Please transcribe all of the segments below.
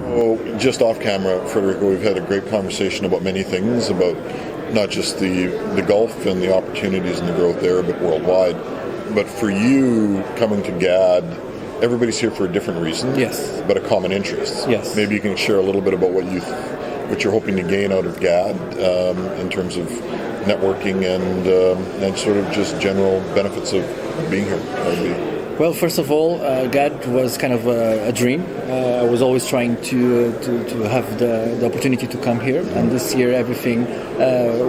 So, just off camera, Frederico, we've had a great conversation about many things, about not just the Gulf and the opportunities and the growth there, but worldwide. But for you, coming to GAD, everybody's here for a different reason, yes, but a common interest. Yes. Maybe you can share a little bit about what you're hoping to gain out of GAD in terms of networking and sort of just general benefits of being here. Well, first of all, GAD was kind of a dream. I was always trying to have the opportunity to come here, and this year everything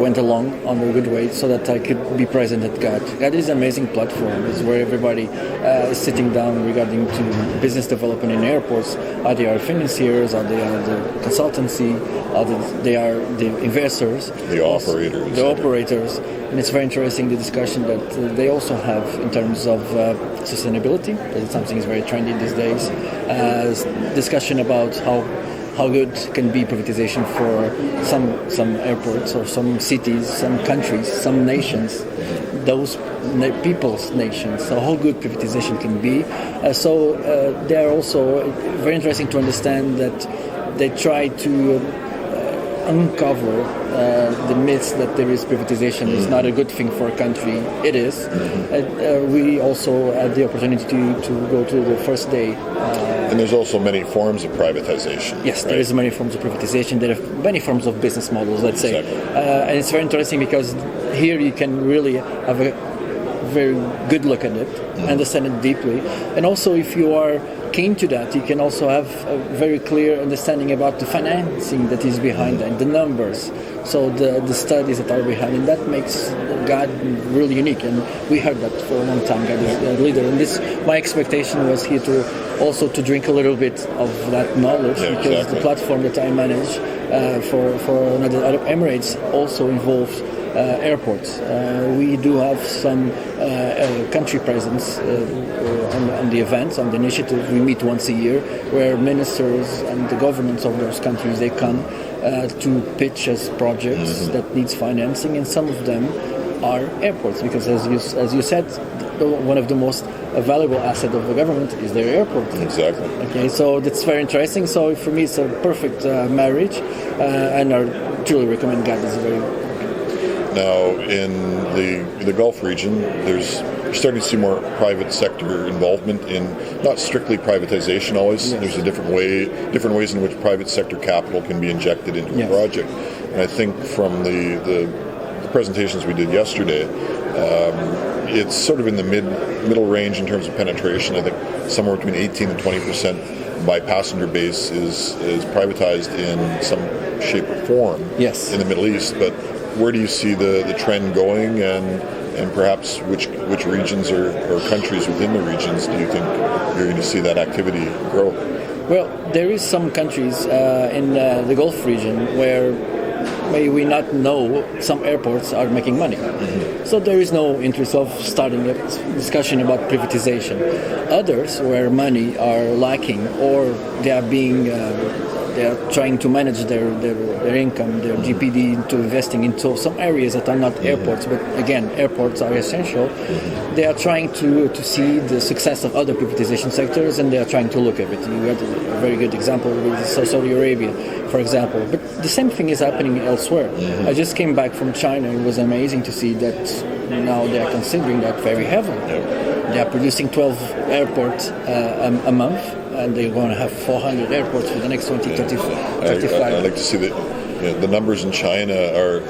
went along on a good way so that I could be present at GAD. GAD is an amazing platform. It's where everybody is sitting down regarding to business development in airports. They are financiers, or they are the consultancy, or they are the investors, the operators. And it's very interesting the discussion that they also have in terms of sustainability. That's something is very trendy these days. Discussion about how good can be privatization for some airports or some cities, some countries, some nations, those people's nations. So how good privatization can be. So they are also very interesting to understand that they try to uncover the myths that there is privatization is not a good thing for a country. It is. We also had the opportunity to go to the first day. And there's also many forms of privatization. Yes, right? There is many forms of privatization. There are many forms of business models, let's say. Exactly. And it's very interesting because here you can really have a very good look at it, understand it deeply. And also if you are keen to that, you can also have a very clear understanding about the financing that is behind that, the numbers, so the studies that are behind, and that makes GAD really unique. And we heard that for a long time, GAD is a leader. And my expectation was here to drink a little bit of that knowledge, because exactly. The platform that I manage for United Arab Emirates also involves airports. We do have some country presence on the events, on the initiative. We meet once a year where ministers and the governments of those countries, they come to pitch us projects that needs financing, and some of them are airports, because as you said, one of the most valuable asset of the government is their airport. Exactly. Okay, so that's very interesting. So for me, it's a perfect marriage, and I truly recommend GAD. It's very. Now, in the Gulf region, you're starting to see more private sector involvement in not strictly privatization always. Yes. There's a different ways in which private sector capital can be injected into a project. And I think from the presentations we did yesterday, it's sort of in the middle range in terms of penetration. I think somewhere between 18 and 20% by passenger base is privatized in some shape or form in the Middle East. But where do you see the trend going, and perhaps which regions or countries within the regions do you think you're going to see that activity grow? Well, there is some countries in the Gulf region where may we not know some airports are making money. So there is no interest of starting a discussion about privatization. Others where money are lacking, or they are being they are trying to manage their income, their GPD, into investing into some areas that are not airports, but again, airports are essential. They are trying to see the success of other privatization sectors, and they are trying to look at it. You had a very good example with Saudi Arabia, for example. But the same thing is happening elsewhere. I just came back from China. It was amazing to see that now they are considering that very heavily. They are producing 12 airports a month, and they're going to have 400 airports for the next 35. I'd like to see that the numbers in China are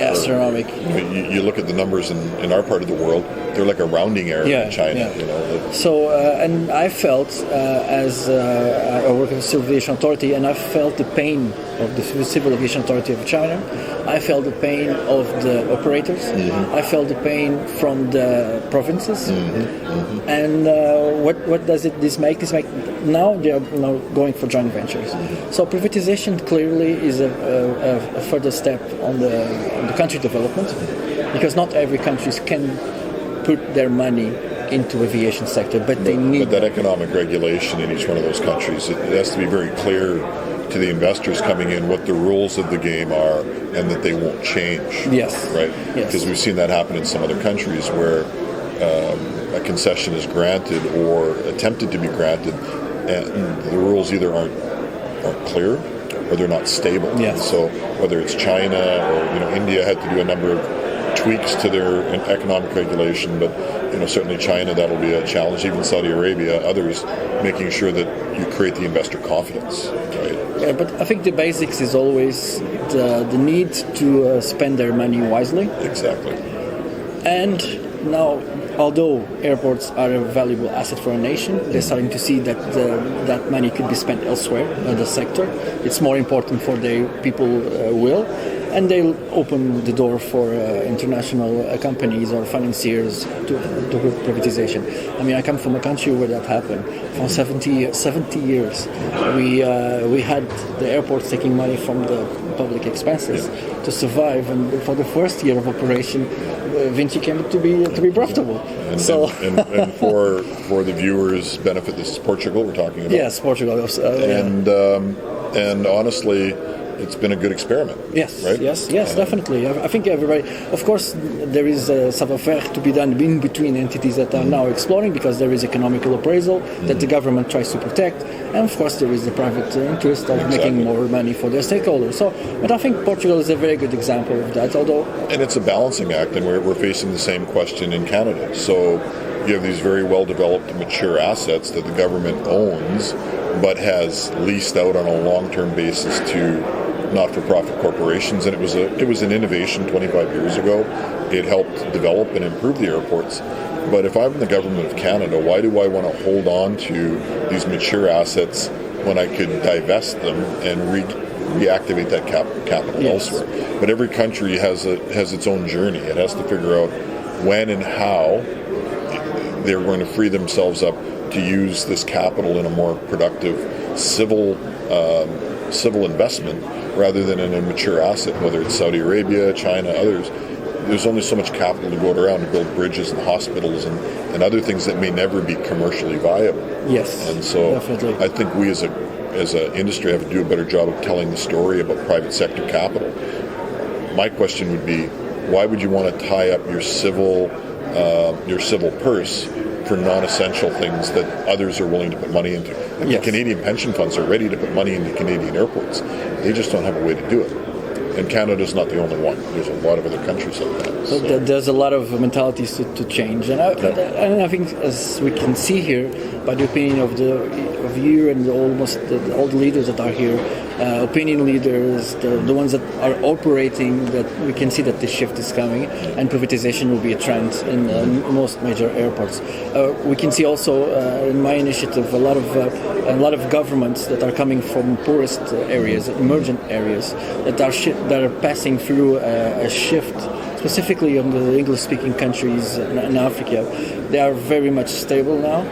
astronomical. You look at the numbers in our part of the world, they're like a rounding error in China. You know. So, and I felt, as I work at the Civil Aviation Authority, and I felt the pain of the Civil Aviation Authority of China. I felt the pain of the operators. I felt the pain from the provinces. And what does this make? This make now they are going for joint ventures. So privatization clearly is a further step on the country development, because not every country can put their money into aviation sector, but they need. But that economic regulation in each one of those countries, it has to be very clear to the investors coming in what the rules of the game are, and that they won't change. Yes. Right? Yes. Because we've seen that happen in some other countries where a concession is granted or attempted to be granted, and the rules either aren't aren't clear or they're not stable. Yes. So whether it's China or India had to do a number of tweaks to their economic regulation, but certainly China, that'll be a challenge. Even Saudi Arabia, others, making sure that you create the investor confidence. Right? Yeah, but I think the basics is always the need to spend their money wisely. Exactly. And now, although airports are a valuable asset for a nation, they're starting to see that that money could be spent elsewhere in the sector. It's more important for their people will. And they'll open the door for international companies or financiers to privatization. I mean, I come from a country where that happened. For 70 years, we had the airports taking money from the public expenses to survive. And for the first year of operation, Vinci came to be profitable. And for the viewers' benefit, this is Portugal we're talking about. Yes, Portugal. And honestly, it's been a good experiment. Yes, right? yes, definitely. I think everybody, of course, there is a savoir-faire to be done in between entities that are now exploring, because there is economical appraisal that the government tries to protect, and of course there is the private interest of making more money for their stakeholders. So, but I think Portugal is a very good example of that. And it's a balancing act, and we're facing the same question in Canada. So you have these very well-developed, mature assets that the government owns, but has leased out on a long-term basis to not-for-profit corporations, and it was an innovation 25 years ago. It helped develop and improve the airports. But if I'm the government of Canada, why do I want to hold on to these mature assets when I could divest them and reactivate that capital elsewhere? But every country has its own journey. It has to figure out when and how they're going to free themselves up to use this capital in a more productive civil investment rather than in a mature asset, whether it's Saudi Arabia, China, others. There's only so much capital to go around to build bridges and hospitals and other things that may never be commercially viable. Yes, and so definitely. I think we as an industry have to do a better job of telling the story about private sector capital. My question would be, why would you want to tie up your civil purse for non-essential things that others are willing to put money into? The Canadian pension funds are ready to put money into Canadian airports. They just don't have a way to do it. And Canada's not the only one. There's a lot of other countries like that. So there's a lot of mentalities to change. And I think, as we can see here, by the opinion of you and all the leaders that are here, opinion leaders, the ones that are operating, that we can see that this shift is coming, and privatization will be a trend in most major airports. We can see also in my initiative a lot of governments that are coming from poorest areas, emergent areas, that are passing through a shift. Specifically on the English-speaking countries in Africa, they are very much stable now.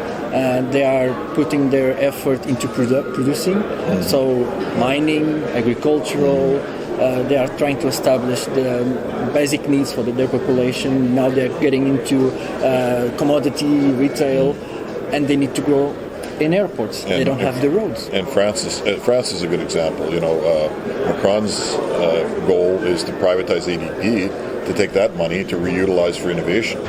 They are putting their effort into producing, so mining, agricultural. They are trying to establish the basic needs for their population. Now they're getting into commodity retail, and they need to grow in airports. They don't have the roads. And France is a good example. Macron's goal is to privatize ADP, to take that money to reutilize for innovation.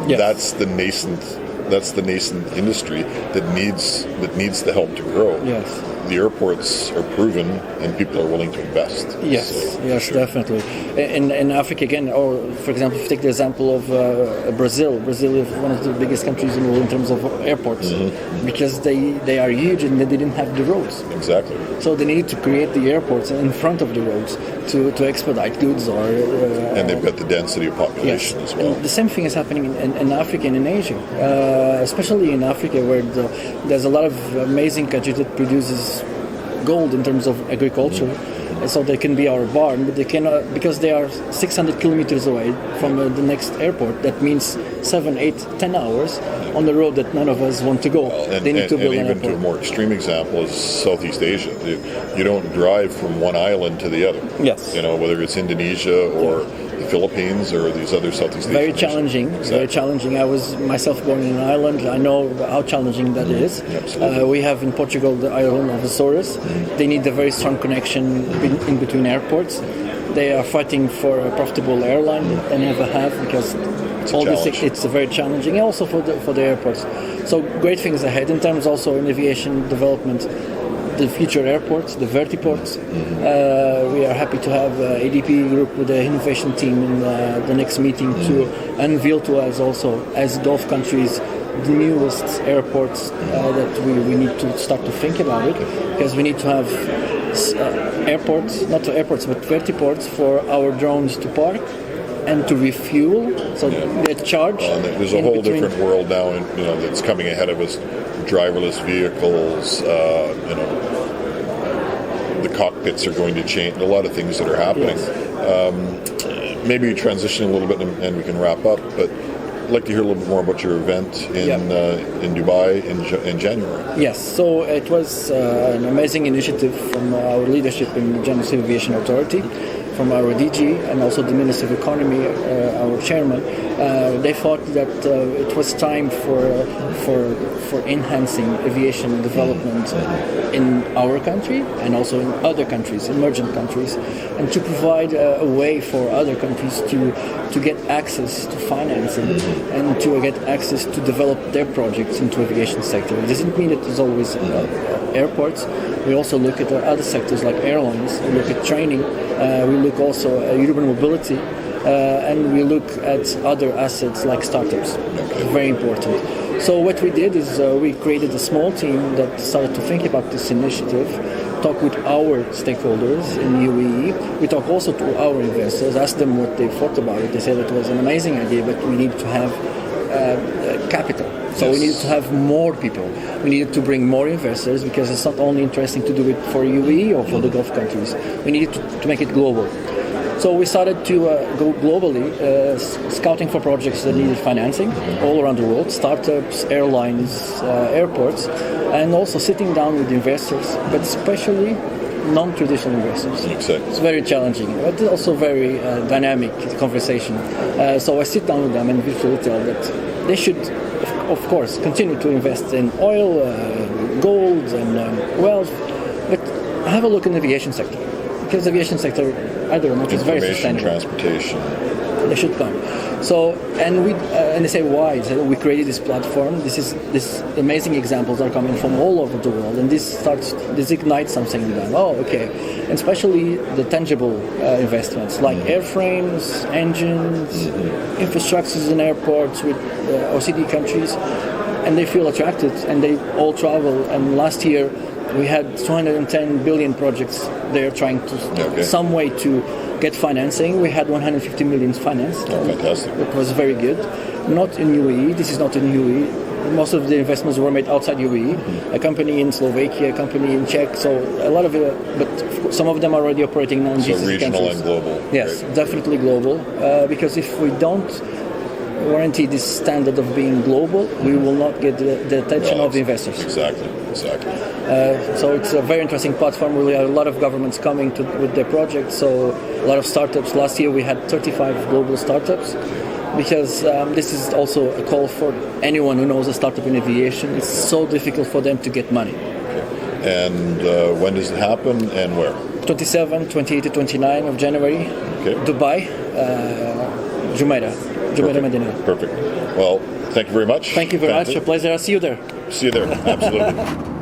That's the nascent industry that needs the help to grow. Yes. The airports are proven, and people are willing to invest. Yes, sure. Definitely. In Africa again, or for example, if you take the example of Brazil. Brazil is one of the biggest countries in the world in terms of airports, because they are huge and they didn't have the roads. Exactly. So they need to create the airports in front of the roads to expedite goods and they've got the density of population as well. And the same thing is happening in Africa and in Asia, especially in Africa, where there's a lot of amazing countries that produces gold in terms of agriculture, and so they can be our barn, but they cannot, because they are 600 kilometers away from the next airport. That means 7, 8, 10 hours on the road that none of us want to go. They need to build an airport. To a more extreme example is Southeast Asia. You don't drive from one island to the other. Yes. Whether it's Indonesia or the Philippines or these other Southeast Asian Very challenging. Exactly. Very challenging. I was myself born in an island. I know how challenging that is. We have in Portugal the island of Azores. They need a very strong connection in between airports. They are fighting for a profitable airline that they never have, because it's very challenging, and also for the airports. So great things ahead in terms also in aviation development. the future airports, the vertiports. We are happy to have ADP Group with the innovation team in the next meeting to unveil to us also, as Gulf countries, the newest airports that we need to start to think about it, because we need to have airports, not airports, but vertiports for our drones to park and to refuel, so they charge. There's a whole different world now, that's coming ahead of us. Driverless vehicles, the cockpits are going to change. A lot of things that are happening. Yes. Maybe transition a little bit, and we can wrap up. But I'd like to hear a little bit more about your event in Dubai in January. Yes, so it was an amazing initiative from our leadership in the General Civil Aviation Authority, from our DG and also the Minister of Economy, our chairman. They thought that it was time for enhancing aviation development in our country and also in other countries, emerging countries, and to provide a way for other countries to get access to financing and to get access to develop their projects into aviation sector. It doesn't mean that there's always airports. We also look at other sectors like airlines, we look at training, we look also at urban mobility, and we look at other assets like startups. Very important. So what we did is we created a small team that started to think about this initiative, talk with our stakeholders in UAE. We talk also to our investors, ask them what they thought about it. They said it was an amazing idea, but we need to have capital. So we needed to have more people. We needed to bring more investors, because it's not only interesting to do it for UAE or for the Gulf countries. We needed to make it global. So we started to go globally, scouting for projects that needed financing all around the world, startups, airlines, airports, and also sitting down with investors, but especially non-traditional investors. Exactly. It's very challenging, but also very dynamic conversation. So I sit down with them and virtually tell that they should, of course, continue to invest in oil, gold, and wealth, but have a look in the aviation sector, because the aviation sector, I don't know, is very sustainable. Transportation. They should come. So, and they say why? So we created this platform. This amazing examples are coming from all over the world, and this ignites something in them. Oh, okay. And especially the tangible investments like airframes, engines, infrastructures in airports with OECD countries, and they feel attracted and they all travel. And last year we had 210 billion projects there trying to some way to get financing. We had 150 million financed. Oh, fantastic. It was very good. Not in UAE. This is not in UAE. Most of the investments were made outside UAE. A company in Slovakia, a company in Czech. So a lot of it, but some of them are already operating now in so GCC regional countries. And global. Yes, Right. definitely global. Because if we don't guarantee this standard of being global, we will not get the attention of the investors. Exactly. So it's a very interesting platform. We have a lot of governments coming with their projects, so a lot of startups. Last year we had 35 global startups, because this is also a call for anyone who knows a startup in aviation. It's so difficult for them to get money. Okay. And when does it happen and where? 27, 28 to 29 of January, Dubai, Jumeirah Medina. Perfect. Well, thank you very much. Thank you very much. A pleasure. I'll see you there. See you there. Absolutely.